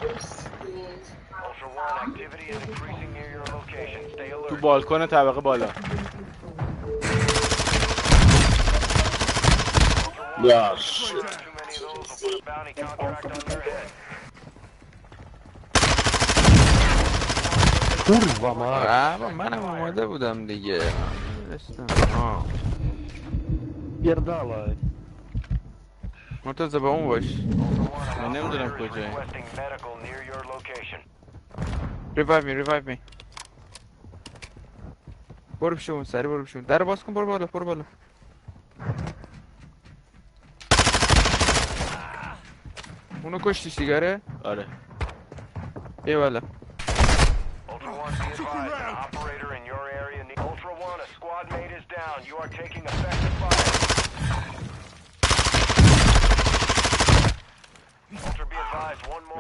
Ultra One, activity is increasing near your location. Stay تو alert. بالکن طبقه بالا. یا Too many of those will put a bounty contract on your head. kurwa ma. منم اومده بودم دیگه. Pierdalaj. مرتضی به اون باش. من نمیدونم Operator is کجایی. requesting medical near your location. ریوایو می. برو پیشون سری برو پیشون. در باز کن برو بالا. اونو کشتی سیگاره؟ آره. ای والا. Ultra One, be advised, an operator in your area needs... Ultra One, a squad mate is down. You are taking effective fire. Ultra, be advised, one more...